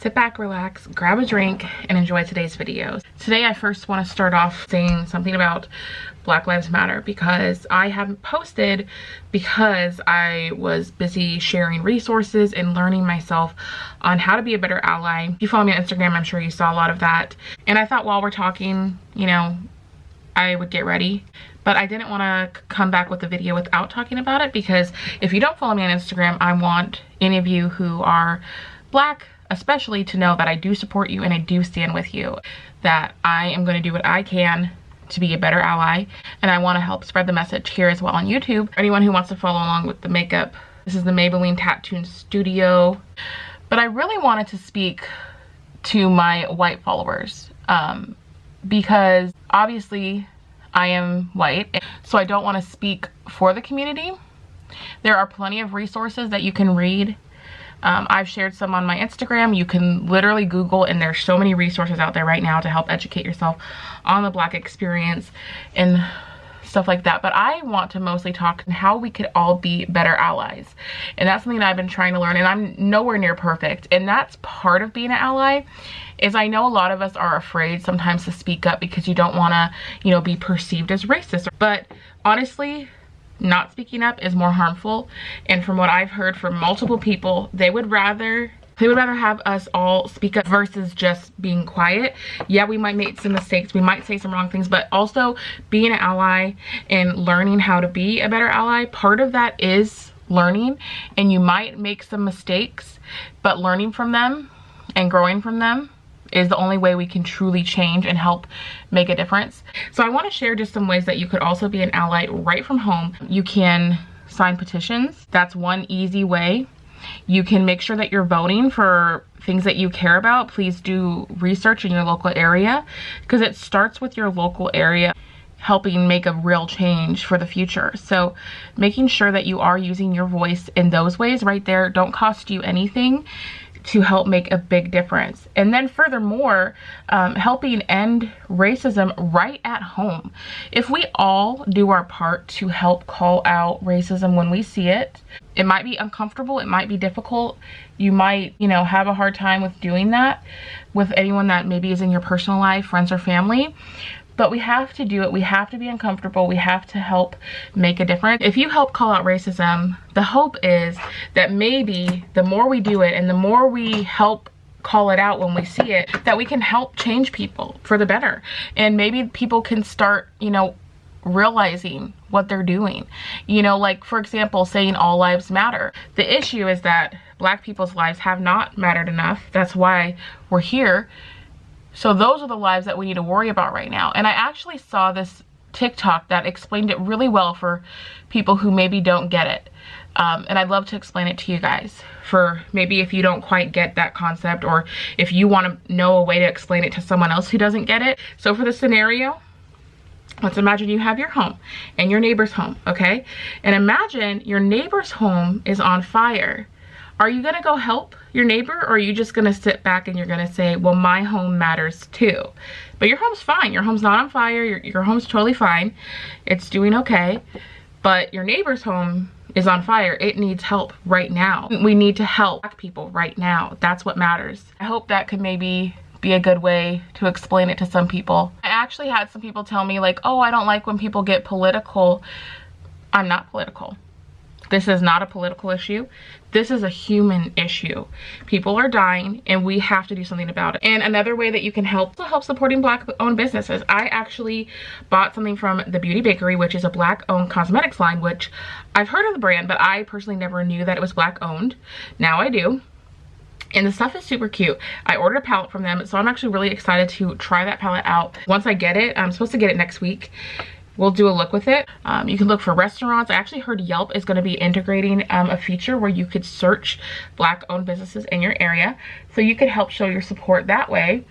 sit back, relax, grab a drink, and enjoy today's video. Today, I first want to start off saying something about Black Lives Matter because I haven't posted because I was busy sharing resources and learning myself on how to be a better ally. If you follow me on Instagram, I'm sure you saw a lot of that. And I thought while we're talking, you know, I would get ready. But I didn't want to come back with a video without talking about it because if you don't follow me on Instagram, I want any of you who are Black especially to know that I do support you and I do stand with you, that I am going to do what I can to be a better ally, and I want to help spread the message here as well on YouTube. Anyone who wants to follow along with the makeup, this is the Maybelline Tattoo Studio. But I really wanted to speak to my white followers because obviously I am white, so I don't want to speak for the community. There are plenty of resources that you can read. I've shared some on my Instagram. You can literally Google, and there's so many resources out there right now to help educate yourself on the Black experience and stuff like that. But I want to mostly talk on how we could all be better allies. And that's something that I've been trying to learn, and I'm nowhere near perfect. And that's part of being an ally. Is I know a lot of us are afraid sometimes to speak up because you don't want to, you know, be perceived as racist. But honestly, not speaking up is more harmful. And from what I've heard from multiple people, they would rather have us all speak up versus just being quiet. Yeah, we might make some mistakes, we might say some wrong things, but also being an ally and learning how to be a better ally, part of that is learning. And you might make some mistakes, but learning from them and growing from them is the only way we can truly change and help make a difference. So I want to share just some ways that you could also be an ally right from home. You can sign petitions. That's one easy way. You can make sure that you're voting for things that you care about. Please do research in your local area because it starts with your local area helping make a real change for the future. So making sure that you are using your voice in those ways right there don't cost you anything to help make a big difference. And then furthermore, helping end racism right at home. If we all do our part to help call out racism when we see it, it might be uncomfortable, it might be difficult. You might, you know, have a hard time with doing that with anyone that maybe is in your personal life, friends or family. But we have to do it. We have to be uncomfortable. We have to help make a difference. If you help call out racism, the hope is that maybe the more we do it and the more we help call it out when we see it, that we can help change people for the better. And maybe people can start, you know, realizing what they're doing. You know, like for example, saying all lives matter. The issue is that Black people's lives have not mattered enough. That's why we're here. So those are the lives that we need to worry about right now. And I actually saw this TikTok that explained it really well for people who maybe don't get it. And I'd love to explain it to you guys for maybe if you don't quite get that concept, or if you want to know a way to explain it to someone else who doesn't get it. So for the scenario, let's imagine you have your home and your neighbor's home, okay? And imagine your neighbor's home is on fire. Are you gonna go help your neighbor, or are you just gonna sit back and you're gonna say, well, my home matters too? But your home's fine. Your home's not on fire. Your home's totally fine. It's doing okay. But your neighbor's home is on fire. It needs help right now. We need to help Black people right now. That's what matters. I hope that could maybe be a good way to explain it to some people. I actually had some people tell me like, oh, I don't like when people get political. I'm not political. This is not a political issue. This is a human issue. People are dying and we have to do something about it. And another way that you can help supporting Black owned businesses. I actually bought something from The Beauty Bakery, which is a Black owned cosmetics line, which I've heard of the brand, but I personally never knew that it was Black owned. Now I do. And the stuff is super cute. I ordered a palette from them, so I'm actually really excited to try that palette out. Once I get it, I'm supposed to get it next week. We'll do a look with it. You can look for restaurants. I actually heard Yelp is going to be integrating a feature where you could search Black owned businesses in your area. So you could help show your support that way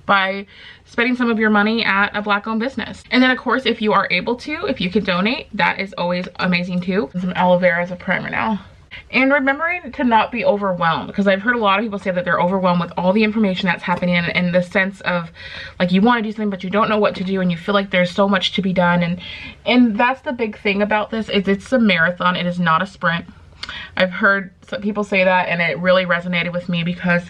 by spending some of your money at a Black owned business. And then of course, if you are able to, if you can donate, that is always amazing too. Some aloe vera as a primer now. And remembering to not be overwhelmed, because I've heard a lot of people say that they're overwhelmed with all the information that's happening, and the sense of like you want to do something but you don't know what to do and you feel like there's so much to be done. And that's the big thing about this, is it's a marathon, it is not a sprint. I've heard some people say that, and it really resonated with me, because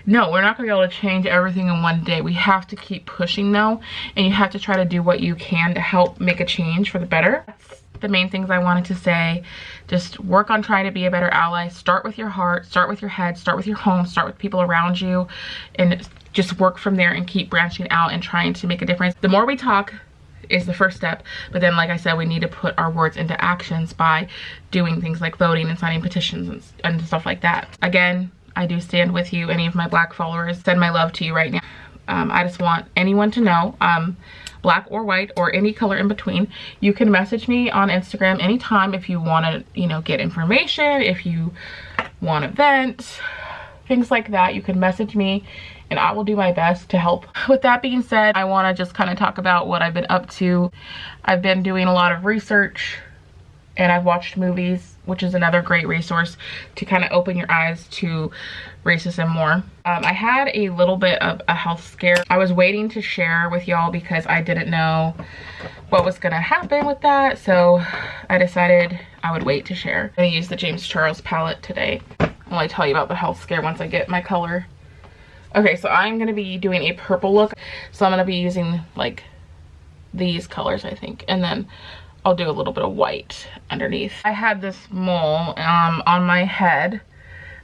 no, we're not gonna be able to change everything in one day. We have to keep pushing though, and you have to try to do what you can to help make a change for the better. That's the main things I wanted to say. Just work on trying to be a better ally. Start with your heart, start with your head, start with your home, start with people around you, and just work from there and keep branching out and trying to make a difference. The more we talk is the first step, but then, like I said, we need to put our words into actions by doing things like voting and signing petitions and stuff like that. Again, I do stand with you. Any of my Black followers, send my love to you right now. I just want anyone to know, Black or white or any color in between, you can message me on Instagram anytime if you want to, you know, get information, if you want to vent, things like that. You can message me and I will do my best to help. With that being said, I want to just kind of talk about what I've been up to. I've been doing a lot of research, and I've watched movies, which is another great resource to kind of open your eyes to racism more. I had a little bit of a health scare. I was waiting to share with y'all because I didn't know what was gonna happen with that, so I decided I would wait to share. I'm gonna use the James Charles palette today. I'll only tell you about the health scare once I get my color. Okay, so I'm gonna be doing a purple look. So I'm gonna be using like these colors, I think. And then I'll do a little bit of white underneath. I had this mole on my head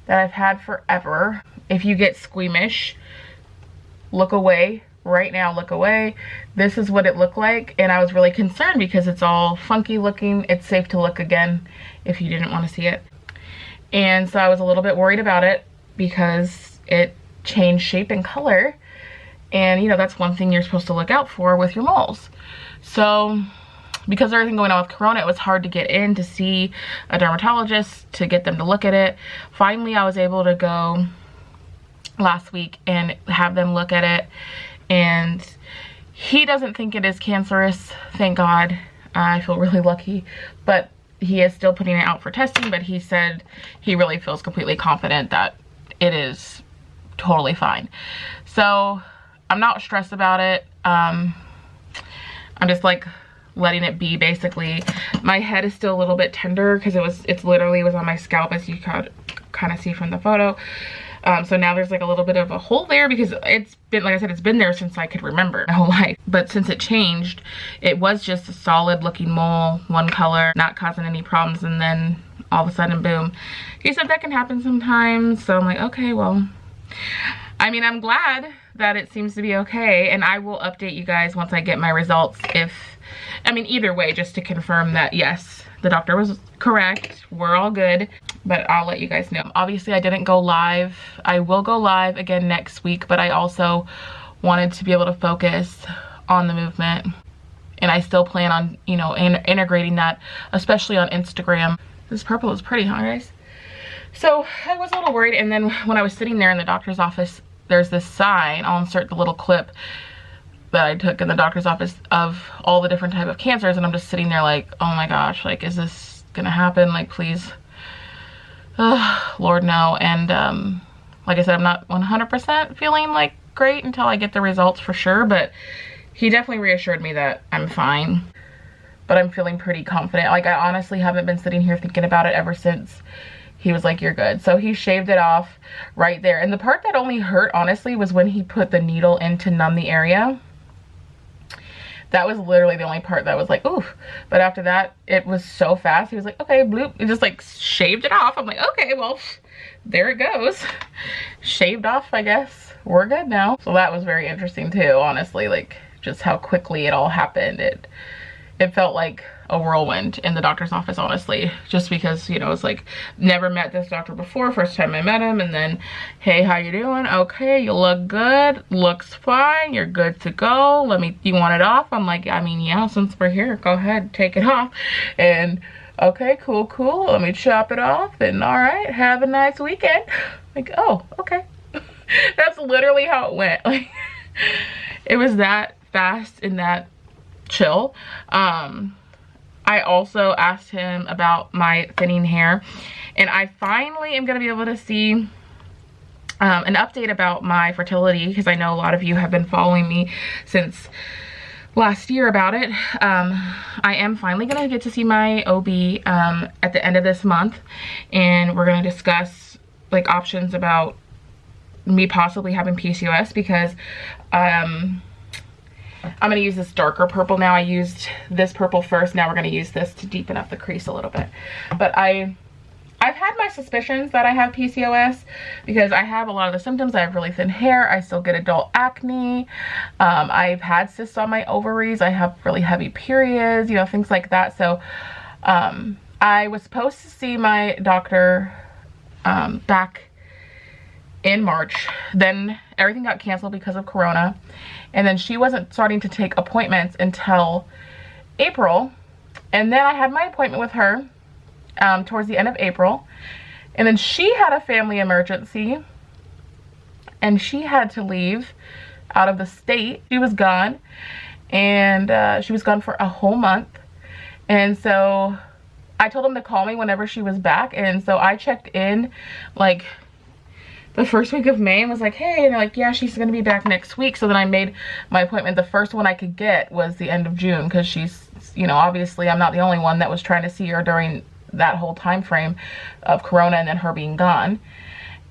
that I've had forever. If you get squeamish, look away. Right now, look away. This is what it looked like. And I was really concerned because it's all funky looking. It's safe to look again if you didn't want to see it. And so I was a little bit worried about it because it change shape and color, and you know, that's one thing you're supposed to look out for with your moles. So because of everything going on with Corona, it was hard to get in to see a dermatologist to get them to look at it. Finally, I was able to go last week and have them look at it, and he doesn't think it is cancerous, thank God. I feel really lucky, but he is still putting it out for testing. But he said he really feels completely confident that it is totally fine. So I'm not stressed about it. I'm just like letting it be, basically. My head is still a little bit tender because it literally was on my scalp, as you could kind of see from the photo. So now there's like a little bit of a hole there because it's been, like I said, it's been there since I could remember my whole life. But since it changed, it was just a solid looking mole, one color, not causing any problems, and then all of a sudden, boom. He said that can happen sometimes. So I'm like, okay, well, I mean, I'm glad that it seems to be okay, and I will update you guys once I get my results. I mean, either way, just to confirm that yes, the doctor was correct, we're all good, but I'll let you guys know. Obviously, I didn't go live. I will go live again next week, but I also wanted to be able to focus on the movement, and I still plan on, you know, integrating that, especially on Instagram. This purple is pretty, huh, guys? So I was a little worried, and then when I was sitting there in the doctor's office, there's this sign. I'll insert the little clip that I took in the doctor's office of all the different type of cancers, and I'm just sitting there like, oh my gosh, like, is this gonna happen? Like, please, Lord, no. And like I said, I'm not 100% feeling like great until I get the results for sure, but he definitely reassured me that I'm fine. But I'm feeling pretty confident. Like, I honestly haven't been sitting here thinking about it ever since he was like, you're good. So he shaved it off right there. And the part that only hurt, honestly, was when he put the needle in to numb the area. That was literally the only part that was like, oof. But after that, it was so fast. He was like, okay, bloop. He just like shaved it off. I'm like, okay, well, there it goes. Shaved off, I guess. We're good now. So that was very interesting too, honestly. Like, just how quickly it all happened. It felt like a whirlwind in the doctor's office, honestly, just because, you know, it's like, never met this doctor before, first time I met him, and then, hey, how you doing? Okay, you look good, looks fine, you're good to go, you want it off? I'm like, I mean, yeah, since we're here, go ahead, take it off. And okay, cool, let me chop it off, and all right, have a nice weekend. Like, oh, okay. That's literally how it went. Like, it was that fast and that chill. I also asked him about my thinning hair, and I finally am going to be able to see an update about my fertility, because I know a lot of you have been following me since last year about it. I am finally gonna get to see my OB at the end of this month, and we're gonna discuss like options about me possibly having PCOS, because I'm gonna use this darker purple now. I used this purple first, now we're gonna use this to deepen up the crease a little bit. But I've had my suspicions that I have PCOS because I have a lot of the symptoms. I have really thin hair. I still get adult acne. I've had cysts on my ovaries. I have really heavy periods, you know, things like that. So I was supposed to see my doctor back in March. Then everything got canceled because of Corona. And then she wasn't starting to take appointments until April. And then I had my appointment with her towards the end of April, and then she had a family emergency and she had to leave out of the state. She was gone, and she was gone for a whole month. And so I told them to call me whenever she was back, and so I checked in like the first week of May and was like, hey, and they're like, yeah, she's gonna be back next week. So then I made my appointment. The first one I could get was the end of June, because she's, you know, obviously I'm not the only one that was trying to see her during that whole time frame of Corona and then her being gone.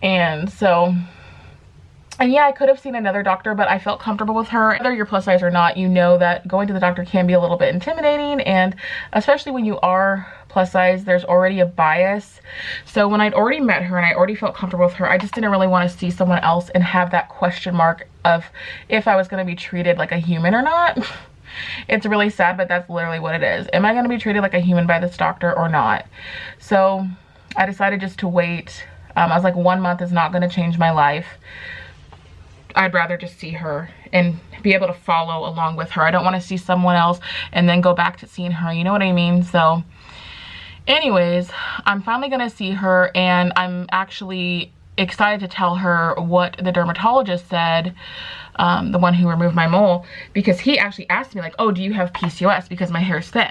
And so, and yeah, I could have seen another doctor, but I felt comfortable with her. Whether you're plus size or not, you know that going to the doctor can be a little bit intimidating, and especially when you are plus size, there's already a bias. So when I'd already met her and I already felt comfortable with her, I just didn't really want to see someone else and have that question mark of if I was going to be treated like a human or not. It's really sad, but that's literally what it is. Am I going to be treated like a human by this doctor or not? So I decided just to wait. I was like, 1 month is not going to change my life. I'd rather just see her and be able to follow along with her. I don't want to see someone else and then go back to seeing her. You know what I mean? So anyways, I'm finally going to see her, and I'm actually excited to tell her what the dermatologist said, the one who removed my mole, because he actually asked me like, oh, do you have PCOS, because my hair is thin?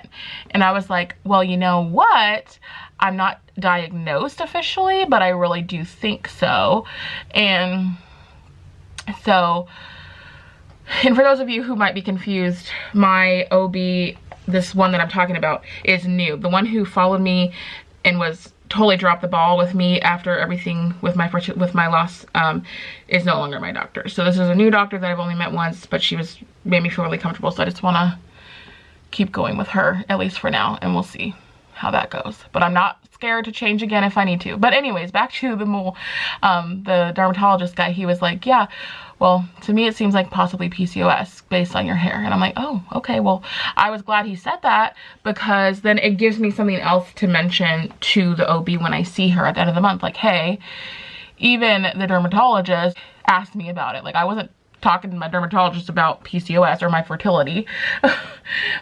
And I was like, well, you know what, I'm not diagnosed officially, but I really do think so. And so, and for those of you who might be confused, my OB, this one that I'm talking about, is new. The one who followed me and was totally dropped the ball with me after everything with my loss is no longer my doctor. So this is a new doctor that I've only met once, but she made me feel really comfortable, so I just want to keep going with her, at least for now, and we'll see how that goes. But I'm not scared to change again if I need to. But anyways, back to the mole. The dermatologist guy, he was like, yeah, well, to me it seems like possibly PCOS based on your hair. And I'm like, oh, okay. Well, I was glad he said that, because then it gives me something else to mention to the OB when I see her at the end of the month. Like, hey, even the dermatologist asked me about it. Like, I wasn't talking to my dermatologist about PCOS or my fertility,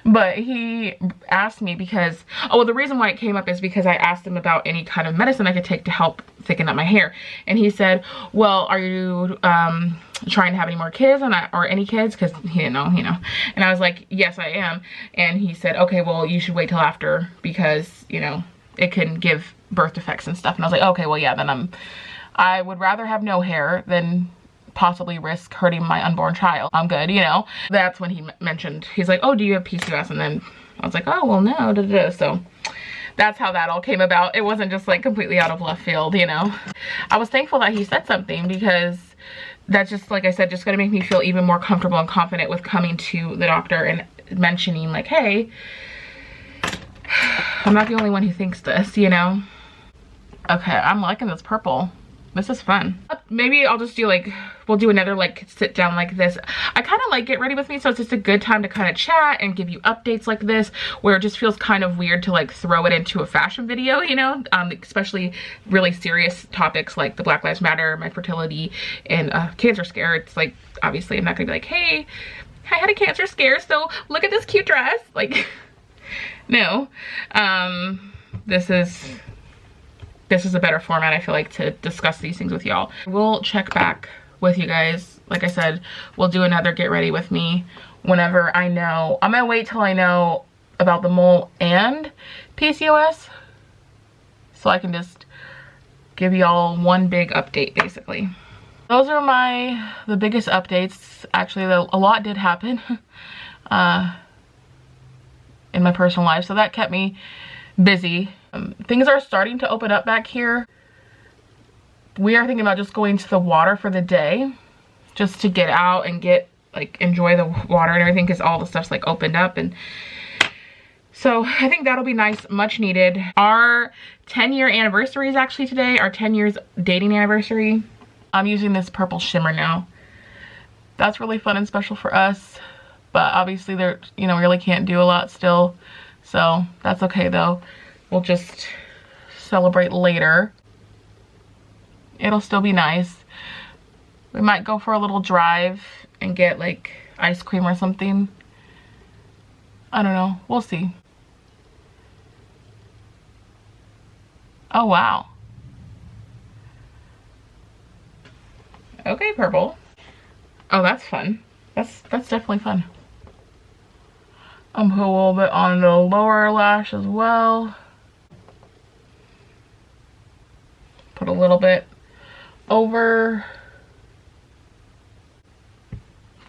but he asked me because, oh, well, the reason why it came up is because I asked him about any kind of medicine I could take to help thicken up my hair. And he said, well, are you trying to have any more kids or any kids? Because he didn't know, you know. And I was like, yes, I am. And he said, okay, well, you should wait till after, because, you know, it can give birth defects and stuff. And I was like, okay, well, yeah, then I would rather have no hair than possibly risk hurting my unborn child. I'm good, you know. That's when he mentioned, he's like, oh, do you have PCOS? And then I was like, oh, well, no, da, da, da. So that's how that all came about. It wasn't just like completely out of left field, you know. I was thankful that he said something, because that's just, like I said, just gonna make me feel even more comfortable and confident with coming to the doctor and mentioning like, hey, I'm not the only one who thinks this, you know. Okay, I'm liking this purple. This is fun. Maybe I'll just do like, we'll do another like sit down like this. I kind of like Get Ready With Me, so it's just a good time to kind of chat and give you updates like this, where it just feels kind of weird to like throw it into a fashion video, you know, especially really serious topics like the Black Lives Matter, my fertility, and cancer scare. It's like, obviously I'm not gonna be like, hey, I had a cancer scare, so look at this cute dress. Like, no. This is a better format, I feel like, to discuss these things with y'all. We'll check back with you guys. Like I said, we'll do another Get Ready With Me whenever I know. I'm gonna wait till I know about the mole and PCOS, so I can just give y'all one big update, basically. Those are the biggest updates. Actually, a lot did happen. in my personal life, so that kept me busy. Things are starting to open up back here. We are thinking about just going to the water for the day, just to get out and get like enjoy the water and everything, because all the stuff's like opened up. And so I think that'll be nice, much needed. Our 10-year anniversary is actually today, our 10 years dating anniversary. I'm using this purple shimmer now. That's really fun and special for us, but obviously there, you know, really can't do a lot still, so that's okay though. We'll just celebrate later. It'll still be nice. We might go for a little drive and get like ice cream or something. I don't know, we'll see. Oh wow. Okay, purple. Oh, that's fun. That's definitely fun. I'm put a little bit on the lower lash as well. Put a little bit over.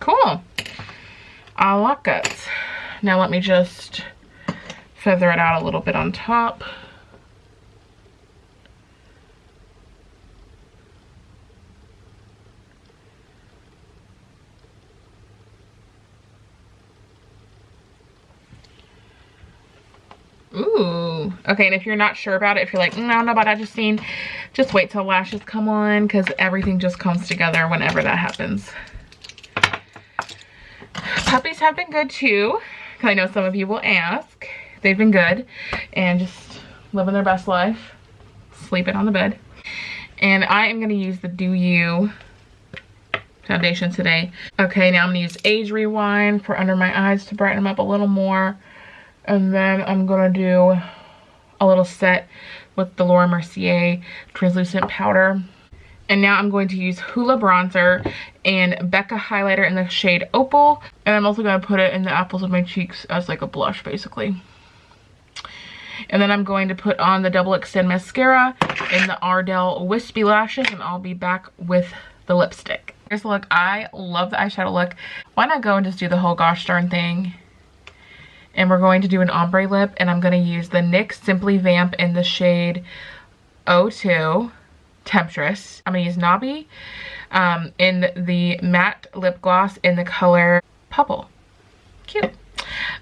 Cool. I like it. Now let me just feather it out a little bit on top. Ooh, okay, and if you're not sure about it, if you're like, I don't know about that, just wait till lashes come on, because everything just comes together whenever that happens. Puppies have been good too, because I know some of you will ask. They've been good and just living their best life, sleeping on the bed. And I am going to use the Do You foundation today. Okay, now I'm going to use Age Rewind for under my eyes to brighten them up a little more. And then I'm gonna do a little set with the Laura Mercier translucent powder. And now I'm going to use Hoola bronzer and Becca highlighter in the shade Opal. And I'm also gonna put it in the apples of my cheeks as like a blush, basically. And then I'm going to put on the Double Extend mascara in the Ardell Wispy lashes, and I'll be back with the lipstick. Here's the look. I love the eyeshadow look. Why not go and just do the whole gosh darn thing? And we're going to do an ombre lip, and I'm going to use the NYX Simply Vamp in the shade O2 Temptress. I'm going to use Nobby in the matte lip gloss in the color Purple. Cute.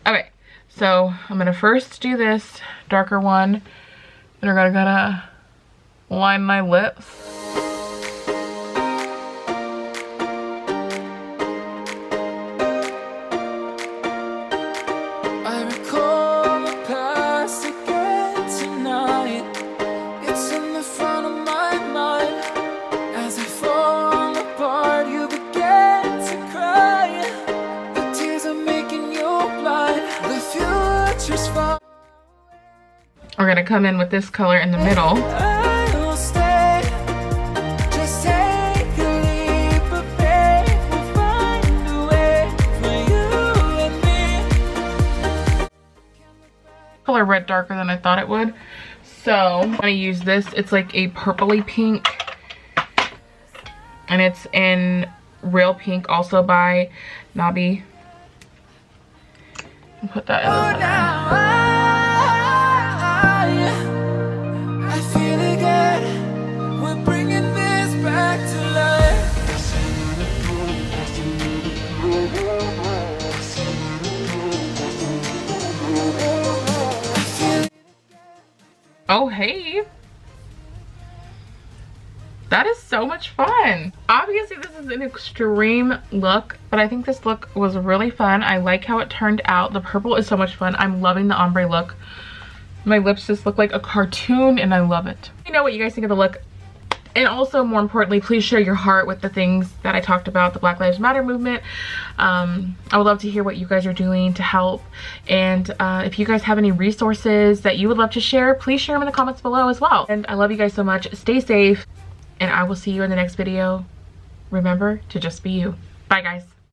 Okay, so I'm going to first do this darker one, and we're going to kind of line my lips. We're gonna come in with this color in the middle. Color red darker than I thought it would. So I'm gonna use this. It's like a purpley pink. And it's in Real Pink, also by Nobby. And put that in the center. Oh, hey. That is so much fun. Obviously, this is an extreme look, but I think this look was really fun. I like how it turned out. The purple is so much fun. I'm loving the ombre look. My lips just look like a cartoon, and I love it. Let me know what you guys think of the look. And also, more importantly, please share your heart with the things that I talked about, the Black Lives Matter movement. I would love to hear what you guys are doing to help. And if you guys have any resources that you would love to share, please share them in the comments below as well. And I love you guys so much. Stay safe, and I will see you in the next video. Remember to just be you. Bye, guys.